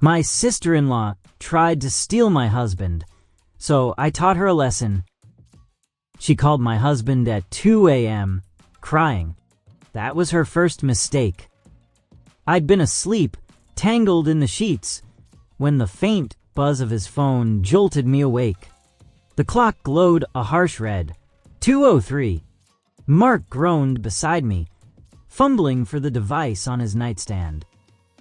My sister-in-law tried to steal my husband, so I taught her a lesson. She called my husband at 2 a.m., crying. That was her first mistake. I'd been asleep, tangled in the sheets, when the faint buzz of his phone jolted me awake. The clock glowed a harsh red. 2:03. Mark groaned beside me, fumbling for the device on his nightstand.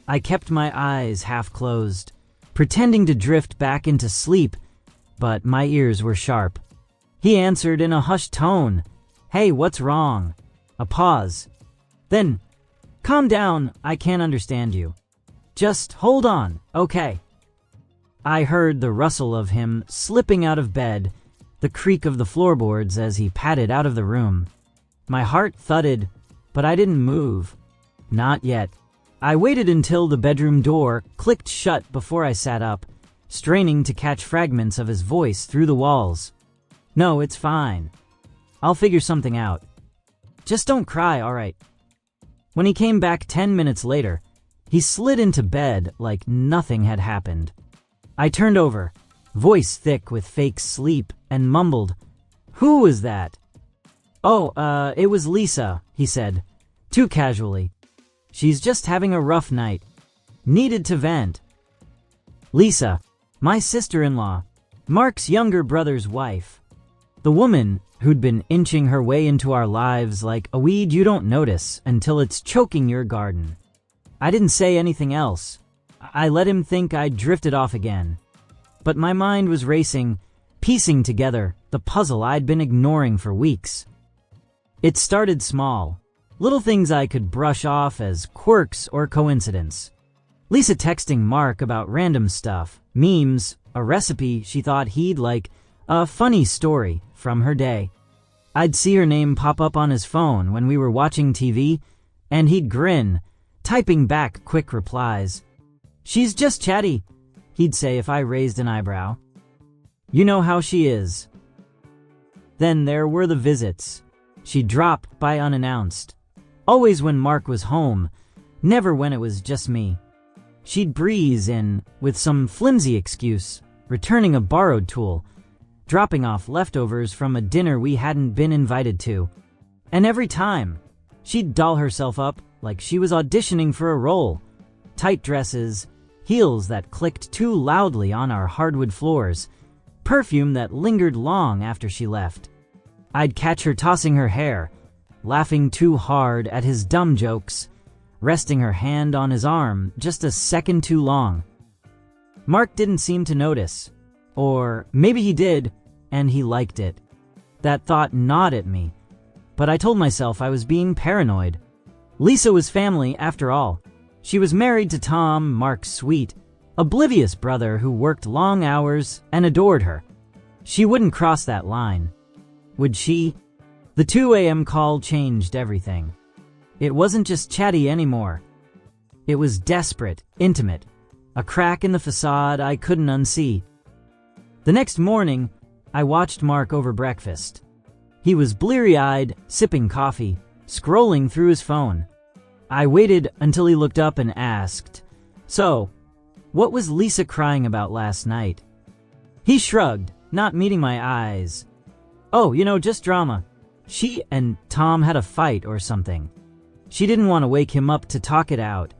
I kept my eyes half closed, pretending to drift back into sleep, but my ears were sharp. He answered in a hushed tone, "Hey, what's wrong?" A pause. Then, "Calm down, I can't understand you. Just hold on, okay?" I heard the rustle of him slipping out of bed, the creak of the floorboards as he padded out of the room. My heart thudded, but I didn't move. Not yet. I waited until the bedroom door clicked shut before I sat up, straining to catch fragments of his voice through the walls. "No, it's fine. I'll figure something out. Just don't cry, all right?" When he came back 10 minutes later, he slid into bed like nothing had happened. I turned over, voice thick with fake sleep, and mumbled, "Who was that?" "Oh, it was Lisa," he said, too casually. "She's just having a rough night. Needed to vent." Lisa, my sister-in-law, Mark's younger brother's wife. The woman who'd been inching her way into our lives like a weed you don't notice until it's choking your garden. I didn't say anything else. I let him think I'd drifted off again. But my mind was racing, piecing together the puzzle I'd been ignoring for weeks. It started small, little things I could brush off as quirks or coincidence. Lisa texting Mark about random stuff, memes, a recipe she thought he'd like, a funny story from her day. I'd see her name pop up on his phone when we were watching TV, and he'd grin, typing back quick replies. "She's just chatty," he'd say if I raised an eyebrow. "You know how she is." Then there were the visits. She'd drop by unannounced. Always when Mark was home, never when it was just me. She'd breeze in with some flimsy excuse, returning a borrowed tool, dropping off leftovers from a dinner we hadn't been invited to. And every time, she'd doll herself up like she was auditioning for a role. Tight dresses, heels that clicked too loudly on our hardwood floors, perfume that lingered long after she left. I'd catch her tossing her hair, laughing too hard at his dumb jokes, resting her hand on his arm just a second too long. Mark didn't seem to notice. Or maybe he did, and he liked it. That thought gnawed at me, but I told myself I was being paranoid. Lisa was family after all. She was married to Tom, Mark's sweet, oblivious brother who worked long hours and adored her. She wouldn't cross that line. Would she? The 2 a.m. call changed everything. It wasn't just chatty anymore. It was desperate, intimate, a crack in the facade I couldn't unsee. The next morning, I watched Mark over breakfast. He was bleary-eyed, sipping coffee, scrolling through his phone. I waited until he looked up and asked, "So, what was Lisa crying about last night?" He shrugged, not meeting my eyes. "Oh, just drama. She and Tom had a fight or something. She didn't want to wake him up to talk it out."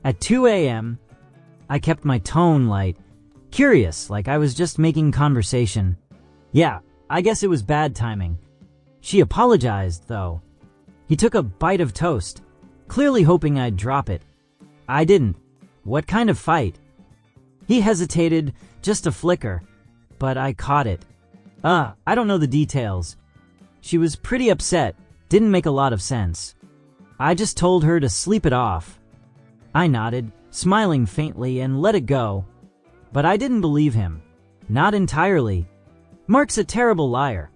At 2 a.m., I kept my tone light, curious, like I was just making conversation. "Yeah, I guess it was bad timing." She apologized, though. He took a bite of toast, clearly hoping I'd drop it. I didn't. "What kind of fight?" He hesitated, just a flicker, but I caught it. I don't know the details. She was pretty upset, didn't make a lot of sense. I just told her to sleep it off." I nodded, smiling faintly, and let it go. But I didn't believe him. Not entirely. Mark's a terrible liar.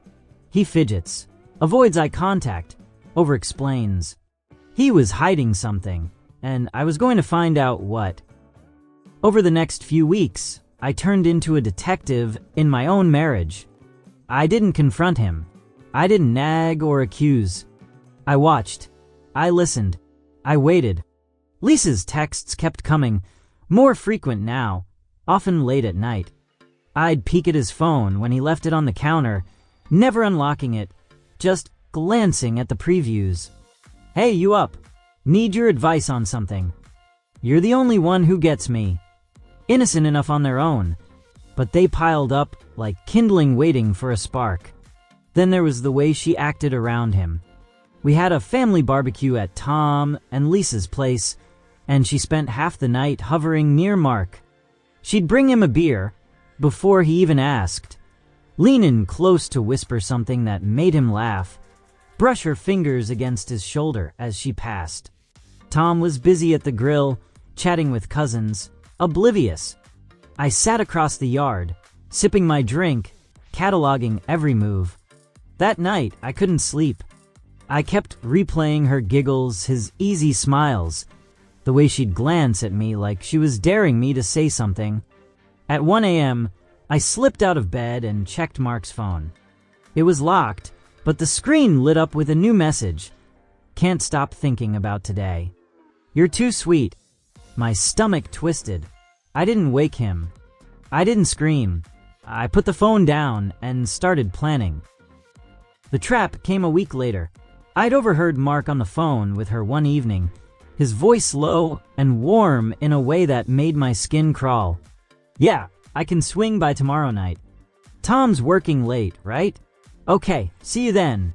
He fidgets, avoids eye contact, over-explains. He was hiding something, and I was going to find out what. Over the next few weeks, I turned into a detective in my own marriage. I didn't confront him. I didn't nag or accuse. I watched. I listened. I waited. Lisa's texts kept coming, More frequent now, often late at night. I'd peek at his phone when he left it on the counter, never unlocking it, just glancing at the previews. Hey, you up? Need your advice on something. You're the only one who gets me. Innocent enough on their own, but they piled up like kindling waiting for a spark. Then there was the way she acted around him. We had a family barbecue at Tom and Lisa's place, and she spent half the night hovering near Mark. She'd bring him a beer, before he even asked, lean in close to whisper something that made him laugh, brush her fingers against his shoulder as she passed. Tom was busy at the grill, chatting with cousins, oblivious. I sat across the yard, sipping my drink, cataloging every move. That night, I couldn't sleep. I kept replaying her giggles, his easy smiles, the way she'd glance at me like she was daring me to say something. At 1 a.m., I slipped out of bed and checked Mark's phone. It was locked, but the screen lit up with a new message. Can't stop thinking about today. You're too sweet. My stomach twisted. I didn't wake him. I didn't scream. I put the phone down and started planning. The trap came a week later. I'd overheard Mark on the phone with her one evening, his voice low and warm in a way that made my skin crawl. Yeah, I can swing by tomorrow night. Tom's working late, right? Okay, see you then.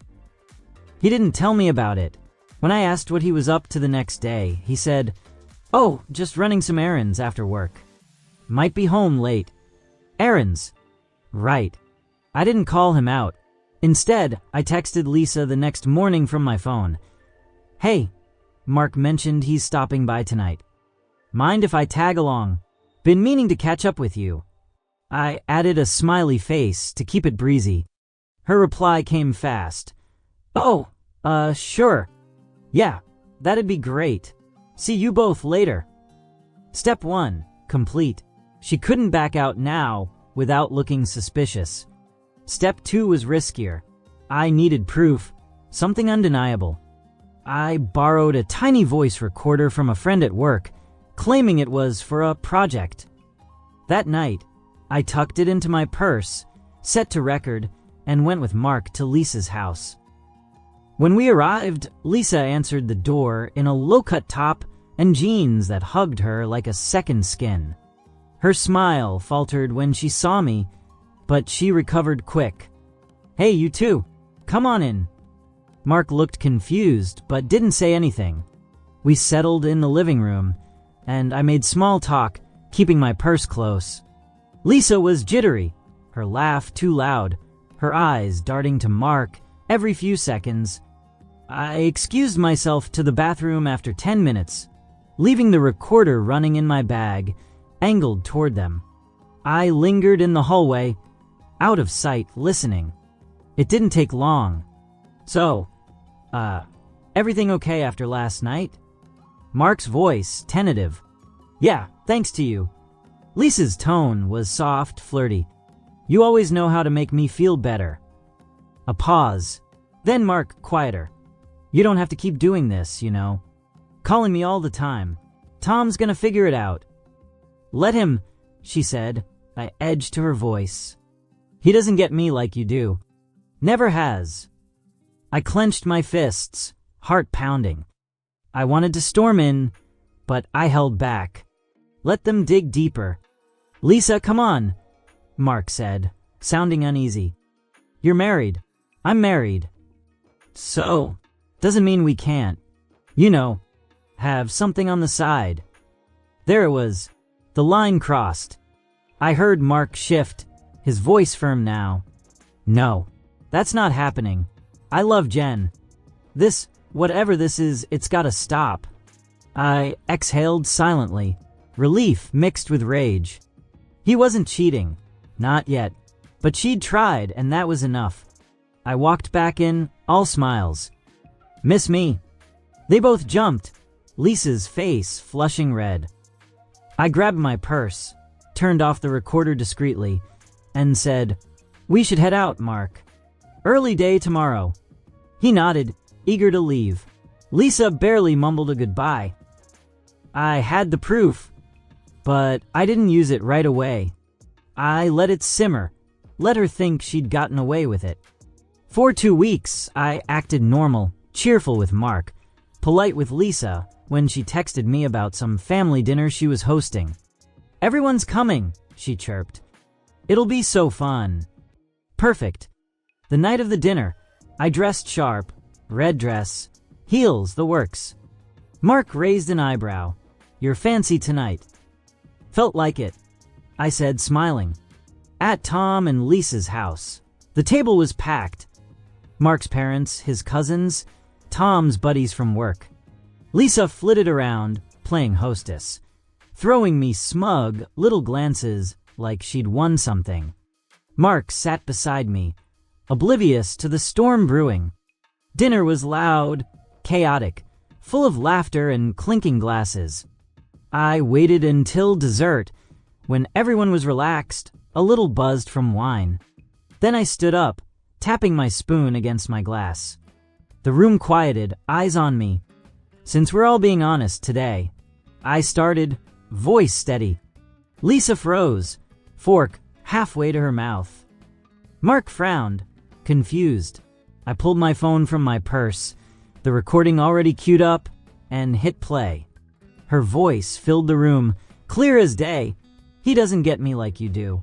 He didn't tell me about it. When I asked what he was up to the next day, he said, "Oh, just running some errands after work. Might be home late." Errands. Right. I didn't call him out. Instead, I texted Lisa the next morning from my phone. "Hey, Mark mentioned he's stopping by tonight. Mind if I tag along? Been meaning to catch up with you." I added a smiley face to keep it breezy. Her reply came fast. "Oh, sure. Yeah, that'd be great. See you both later." Step 1, complete. She couldn't back out now without looking suspicious. Step 2 was riskier. I needed proof, something undeniable. I borrowed a tiny voice recorder from a friend at work, claiming it was for a project. That night, I tucked it into my purse, set to record, and went with Mark to Lisa's house. When we arrived, Lisa answered the door in a low-cut top and jeans that hugged her like a second skin. Her smile faltered when she saw me, but she recovered quick. "Hey, you two, come on in." Mark looked confused, but didn't say anything. We settled in the living room, and I made small talk, keeping my purse close. Lisa was jittery, her laugh too loud, her eyes darting to Mark every few seconds. I excused myself to the bathroom after 10 minutes, leaving the recorder running in my bag, angled toward them. I lingered in the hallway, out of sight, listening. It didn't take long. "So, everything okay after last night?" Mark's voice, tentative. "Yeah, thanks to you." Lisa's tone was soft, flirty. "You always know how to make me feel better." A pause. Then Mark, quieter. "You don't have to keep doing this, you know. Calling me all the time. Tom's gonna figure it out." "Let him," she said, I edged to her voice. "He doesn't get me like you do. Never has." I clenched my fists, heart pounding. I wanted to storm in, but I held back. Let them dig deeper. "Lisa, come on," Mark said, sounding uneasy. "You're married. I'm married. So, doesn't mean we can't, you know, have something on the side." There it was. The line crossed. I heard Mark shift, his voice firm now. "No, that's not happening. I love Jen. This, whatever this is, it's gotta stop." I exhaled silently, relief mixed with rage. He wasn't cheating. Not yet. But she'd tried, and that was enough. I walked back in, all smiles. "Miss me?" They both jumped, Lisa's face flushing red. I grabbed my purse, turned off the recorder discreetly, and said, "We should head out, Mark. Early day tomorrow." He nodded, eager to leave. Lisa barely mumbled a goodbye. I had the proof. but I didn't use it right away. I let it simmer, let her think she'd gotten away with it. For 2 weeks, I acted normal, cheerful with Mark, polite with Lisa when she texted me about some family dinner she was hosting. "Everyone's coming," she chirped. "It'll be so fun." Perfect. The night of the dinner, I dressed sharp, red dress, heels, the works. Mark raised an eyebrow. "You're fancy tonight." "Felt like it," I said, smiling. At Tom and Lisa's house. The table was packed. Mark's parents, his cousins, Tom's buddies from work. Lisa flitted around, playing hostess, throwing me smug little glances like she'd won something. Mark sat beside me, oblivious to the storm brewing. Dinner was loud, chaotic, full of laughter and clinking glasses. I waited until dessert, when everyone was relaxed, a little buzzed from wine. Then I stood up, tapping my spoon against my glass. The room quieted, eyes on me. "Since we're all being honest today," I started, voice steady. Lisa froze, fork halfway to her mouth. Mark frowned, confused. I pulled my phone from my purse, the recording already queued up, and hit play. Her voice filled the room, clear as day. "He doesn't get me like you do.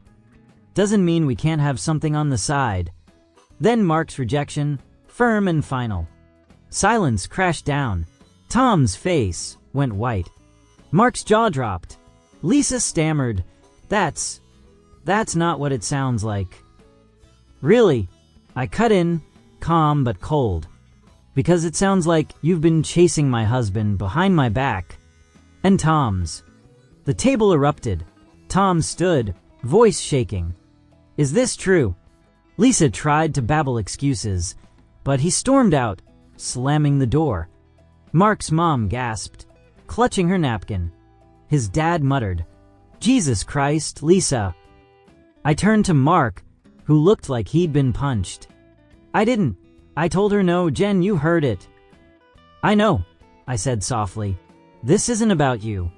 Doesn't mean we can't have something on the side." Then Mark's rejection, firm and final. Silence crashed down. Tom's face went white. Mark's jaw dropped. Lisa stammered, That's not what it sounds like." "Really?" I cut in, calm but cold. "Because it sounds like you've been chasing my husband behind my back." And Tom's. The table erupted. Tom stood, voice shaking. "Is this true?" Lisa tried to babble excuses, but he stormed out, slamming the door. Mark's mom gasped, clutching her napkin. His dad muttered, "Jesus Christ, Lisa." I turned to Mark, who looked like he'd been punched. "I didn't. I told her no, Jen, you heard it." "I know," I said softly. "This isn't about you."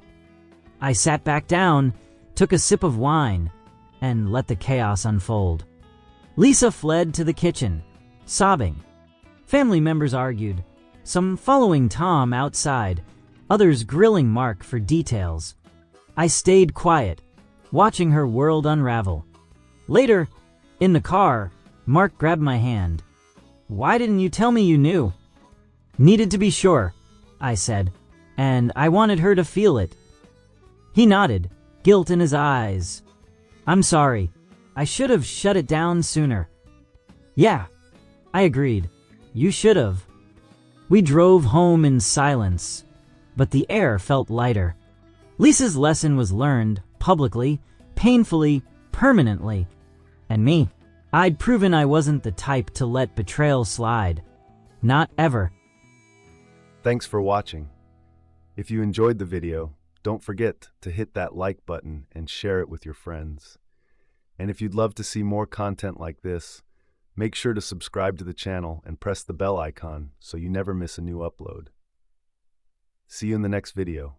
I sat back down, took a sip of wine, and let the chaos unfold. Lisa fled to the kitchen, sobbing. Family members argued, some following Tom outside, others grilling Mark for details. I stayed quiet, watching her world unravel. Later, in the car, Mark grabbed my hand. "Why didn't you tell me you knew?" "Needed to be sure," I said, "and I wanted her to feel it." He nodded, guilt in his eyes. "I'm sorry. I should have shut it down sooner." "Yeah," I agreed. "You should have." We drove home in silence, but the air felt lighter. Lisa's lesson was learned, publicly, painfully, permanently. And me, I'd proven I wasn't the type to let betrayal slide. Not ever. Thanks for watching. If you enjoyed the video, don't forget to hit that like button and share it with your friends. And if you'd love to see more content like this, make sure to subscribe to the channel and press the bell icon so you never miss a new upload. See you in the next video.